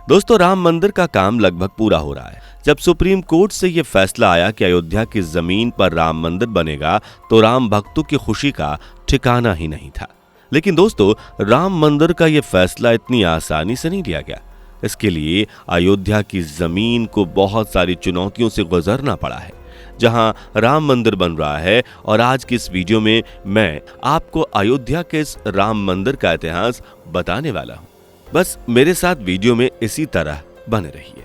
दोस्तों, राम मंदिर का काम लगभग पूरा हो रहा है। जब सुप्रीम कोर्ट से यह फैसला आया कि अयोध्या की जमीन पर राम मंदिर बनेगा तो राम भक्तों की खुशी का ठिकाना ही नहीं था। लेकिन दोस्तों, राम मंदिर का यह फैसला इतनी आसानी से नहीं लिया गया। इसके लिए अयोध्या की जमीन को बहुत सारी चुनौतियों से गुजरना पड़ा है। जहां राम मंदिर बन रहा है और आज की इस वीडियो में मैं आपको अयोध्या के इस राम मंदिर का इतिहास बताने वाला हूं। बस मेरे साथ वीडियो में इसी तरह बने रहिए।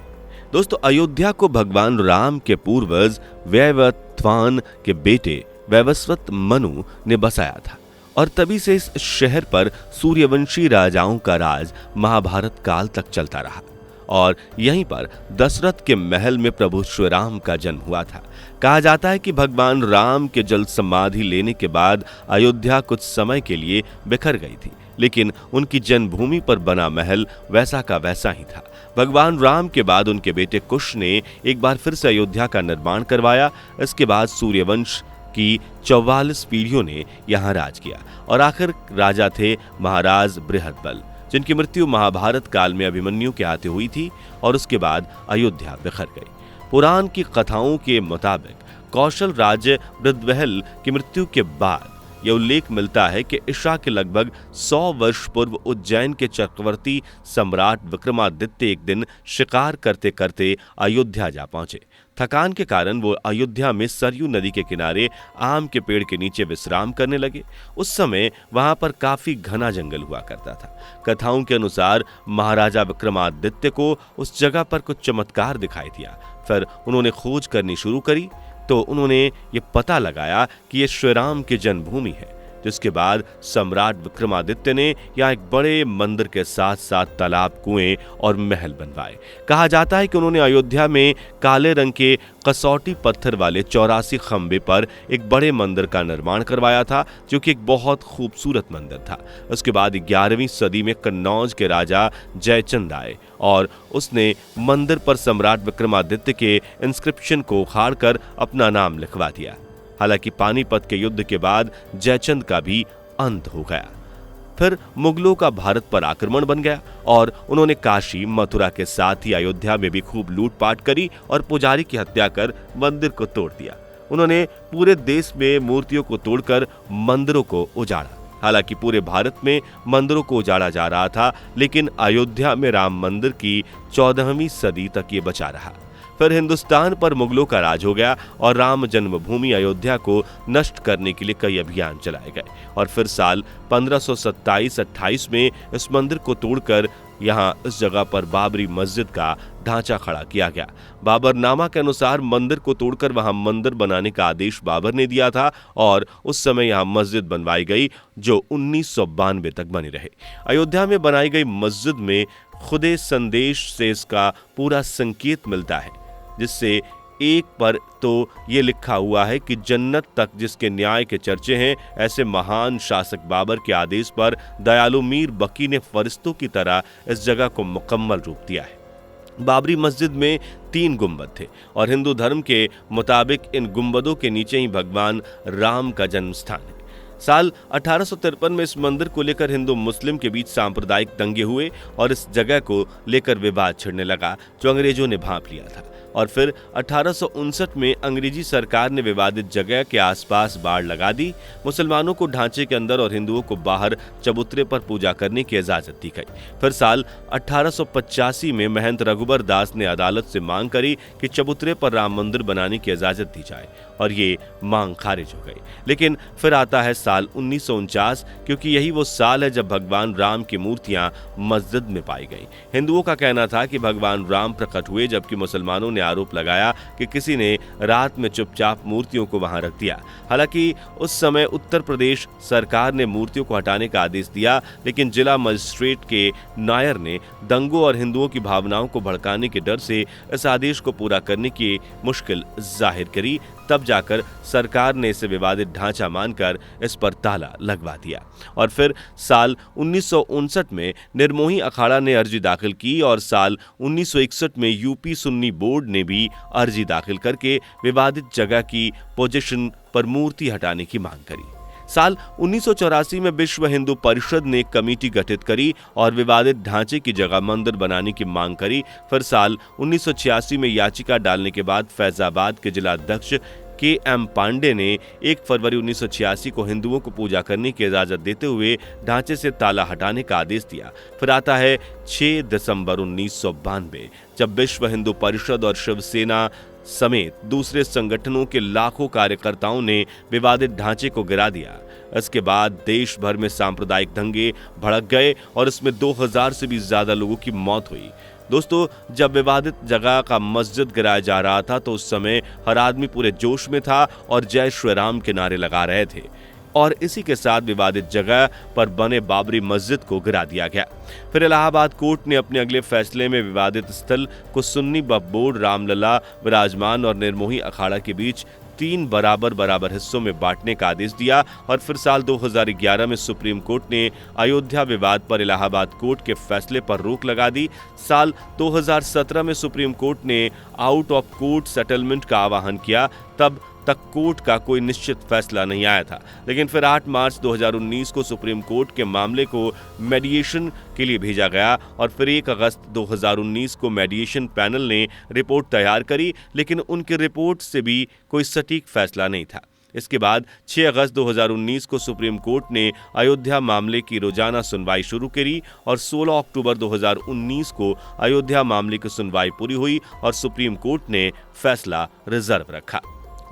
दोस्तों, अयोध्या को भगवान राम के पूर्वज वैवस्वत के बेटे वैवस्वत मनु ने बसाया था और तभी से इस शहर पर सूर्यवंशी राजाओं का राज महाभारत काल तक चलता रहा और यहीं पर दशरथ के महल में प्रभु श्री राम का जन्म हुआ था। कहा जाता है कि भगवान राम के जल समाधि लेने के बाद अयोध्या कुछ समय के लिए बिखर गई थी, लेकिन उनकी जन्मभूमि पर बना महल वैसा का वैसा ही था। भगवान राम के बाद उनके बेटे कुश ने एक बार फिर से अयोध्या का निर्माण करवाया। इसके बाद सूर्यवंश की 44 पीढ़ियों ने यहाँ राज किया और आखिर राजा थे महाराज बृहदबल, जिनकी मृत्यु महाभारत काल में अभिमन्यु के हाथे हुई थी और उसके बाद अयोध्या बिखर गई। पुराण की कथाओं के मुताबिक कौशल राज्य वृद्धवहल की मृत्यु के बाद यह उल्लेख मिलता है कि ईसा के लगभग 100 वर्ष पूर्व उज्जैन के चक्रवर्ती सम्राट विक्रमादित्य एक दिन शिकार करते करते अयोध्या जा पहुंचे। थकान के कारण वो अयोध्या में सरयू नदी के किनारे आम के पेड़ के नीचे विश्राम करने लगे। उस समय वहां पर काफी घना जंगल हुआ करता था। कथाओं के अनुसार महाराजा विक्रमादित्य को उस जगह पर कुछ चमत्कार दिखाई दिया। फिर उन्होंने खोज करनी शुरू करी तो उन्होंने ये पता लगाया कि ये श्री राम की जन्मभूमि है, जिसके बाद सम्राट विक्रमादित्य ने यहाँ एक बड़े मंदिर के साथ साथ तालाब, कुएं और महल बनवाए। कहा जाता है कि उन्होंने अयोध्या में काले रंग के कसौटी पत्थर वाले 84 खंबे पर एक बड़े मंदिर का निर्माण करवाया था, जो कि एक बहुत खूबसूरत मंदिर था। उसके बाद 11वीं सदी में कन्नौज के राजा जयचंद आए और उसने मंदिर पर सम्राट विक्रमादित्य के इंस्क्रिप्शन को उखाड़कर अपना नाम लिखवा दिया। हालांकि पानीपत के युद्ध के बाद जयचंद का भी अंत हो गया। फिर मुगलों का भारत पर आक्रमण बन गया और उन्होंने काशी, मथुरा के साथ ही अयोध्या में भी खूब लूटपाट करी और पुजारी की हत्या कर मंदिर को तोड़ दिया। उन्होंने पूरे देश में मूर्तियों को तोड़कर मंदिरों को उजाड़ा। हालांकि पूरे भारत में मंदिरों को उजाड़ा जा रहा था, लेकिन अयोध्या में राम मंदिर की 14वीं सदी तक ये बचा रहा। फिर हिंदुस्तान पर मुगलों का राज हो गया और राम जन्मभूमि अयोध्या को नष्ट करने के लिए कई अभियान चलाए गए और फिर साल 1527-28 में इस मंदिर को तोड़कर यहाँ इस जगह पर बाबरी मस्जिद का ढांचा खड़ा किया गया। बाबरनामा के अनुसार मंदिर को तोड़कर वहां मंदिर बनाने का आदेश बाबर ने दिया था और उस समय यहाँ मस्जिद बनवाई गई, जो 1992 तक बनी रहे। अयोध्या में बनाई गई मस्जिद में खुदे संदेश से इसका पूरा संकेत मिलता है, जिससे एक पर तो ये लिखा हुआ है कि जन्नत तक जिसके न्याय के चर्चे हैं, ऐसे महान शासक बाबर के आदेश पर दयालु मीर बकी ने फरिश्तों की तरह इस जगह को मुकम्मल रूप दिया है। बाबरी मस्जिद में 3 गुंबद थे और हिंदू धर्म के मुताबिक इन गुंबदों के नीचे ही भगवान राम का जन्म स्थान है। साल 1853 में इस मंदिर को लेकर हिंदू मुस्लिम के बीच सांप्रदायिक दंगे हुए और इस जगह को लेकर विवाद छिड़ने लगा, जो अंग्रेजों ने भांप लिया था। और फिर 1859 में अंग्रेजी सरकार ने विवादित जगह के आसपास बाड़ लगा दी। मुसलमानों को ढांचे के अंदर और हिंदुओं को बाहर चबूतरे पर पूजा करने की इजाजत दी गई। फिर साल 1885 में महंत रघुबर दास ने अदालत से मांग करी कि चबूतरे पर राम मंदिर बनाने की इजाजत दी जाए और ये मांग खारिज हो गई। लेकिन फिर आता है साल 1949, क्योंकि यही वो साल है जब भगवान राम की मूर्तियां मस्जिद में पाई गई। हिंदुओं का कहना था कि भगवान राम प्रकट हुए, जबकि मुसलमानों ने आरोप लगाया कि किसी ने रात में चुपचाप मूर्तियों को वहां रख दिया। हालांकि उस समय उत्तर प्रदेश सरकार ने मूर्तियों को हटाने का आदेश दिया, लेकिन जिला मजिस्ट्रेट के नायर ने दंगों और हिंदुओं की भावनाओं को भड़काने के डर से इस आदेश को पूरा करने की मुश्किल जाहिर करी। तब जाकर सरकार ने इसे विवादित ढांचा मानकर इस पर ताला लगवा दिया और फिर साल 1959 में निर्मोही अखाड़ा ने अर्जी दाखिल की और साल 1961 में यूपी सुन्नी बोर्ड ने भी अर्जी दाखिल करके विवादित जगह की पोजीशन पर मूर्ति हटाने की मांग करी। साल 1984 में विश्व हिंदू परिषद ने एक कमेटी गठित करी और विवादित ढांचे की जगह मंदिर बनाने की मांग करी। फिर साल 1986 में याचिका डालने के बाद फैजाबाद के जिलाध्यक्ष के.एम. पांडे ने 1 फरवरी 1986 को हिंदुओं को पूजा करने की इजाजत देते हुए ढांचे से ताला हटाने का आदेश दिया। फिर आता है 6 दिसंबर 1992, जब विश्व हिंदू परिषद और शिवसेना समेत दूसरे संगठनों के लाखों कार्यकर्ताओं ने विवादित ढांचे को गिरा दिया। इसके बाद देश भर में सांप्रदायिक दंगे भड़क गए और इसमें 2000 से भी ज्यादा लोगों की मौत हुई। दोस्तों, जब विवादित जगह का मस्जिद गिराया जा रहा था तो उस समय हर आदमी पूरे जोश में था और जय श्री राम के नारे लगा रहे थे और इसी के साथ विवादित जगह पर बने बाबरी मस्जिद को गिरा दिया गया। फिर इलाहाबाद कोर्ट ने अपने अगले फैसले में विवादित स्थल को सुन्नी वक्फ बोर्ड, रामलला विराजमान और निर्मोही अखाड़ा के बीच 3 बराबर हिस्सों में बांटने का आदेश दिया। और फिर साल 2011 में सुप्रीम कोर्ट ने अयोध्या विवाद पर इलाहाबाद कोर्ट के फैसले पर रोक लगा दी। साल 2017 में सुप्रीम कोर्ट ने आउट ऑफ कोर्ट सेटलमेंट का आह्वान किया। तब तक कोर्ट का कोई निश्चित फैसला नहीं आया था, लेकिन फिर 8 मार्च 2019 को सुप्रीम कोर्ट के मामले को मेडिएशन के लिए भेजा गया और फिर 1 अगस्त 2019 को मेडिएशन पैनल ने रिपोर्ट तैयार करी, लेकिन उनकी रिपोर्ट से भी कोई सटीक फैसला नहीं था। इसके बाद 6 अगस्त 2019 को सुप्रीम कोर्ट ने अयोध्या मामले की रोजाना सुनवाई शुरू करी और 16 अक्टूबर 2019 को अयोध्या मामले की सुनवाई पूरी हुई और सुप्रीम कोर्ट ने फैसला रिजर्व रखा।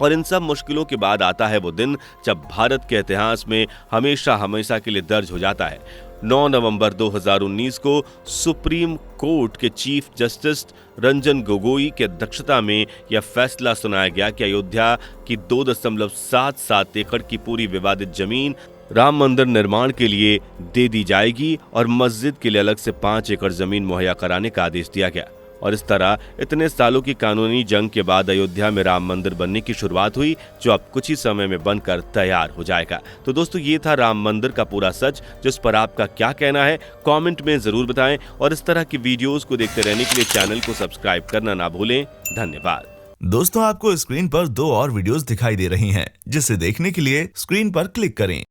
और इन सब मुश्किलों के बाद आता है वो दिन जब भारत के इतिहास में हमेशा के लिए दर्ज हो जाता है। 9 नवंबर 2019 को सुप्रीम कोर्ट के चीफ जस्टिस रंजन गोगोई की अध्यक्षता में यह फैसला सुनाया गया कि अयोध्या की 2.77 एकड़ की पूरी विवादित जमीन राम मंदिर निर्माण के लिए दे दी जाएगी और मस्जिद के लिए अलग से 5 एकड़ जमीन मुहैया कराने का आदेश दिया गया। और इस तरह इतने सालों की कानूनी जंग के बाद अयोध्या में राम मंदिर बनने की शुरुआत हुई, जो अब कुछ ही समय में बनकर तैयार हो जाएगा। तो दोस्तों, ये था राम मंदिर का पूरा सच, जिस पर आपका क्या कहना है कमेंट में जरूर बताएं और इस तरह की वीडियोस को देखते रहने के लिए चैनल को सब्सक्राइब करना ना भूलें। धन्यवाद। दोस्तों, आपको स्क्रीन पर 2 और वीडियोस दिखाई दे रही हैं, जिसे देखने के लिए स्क्रीन पर क्लिक करें।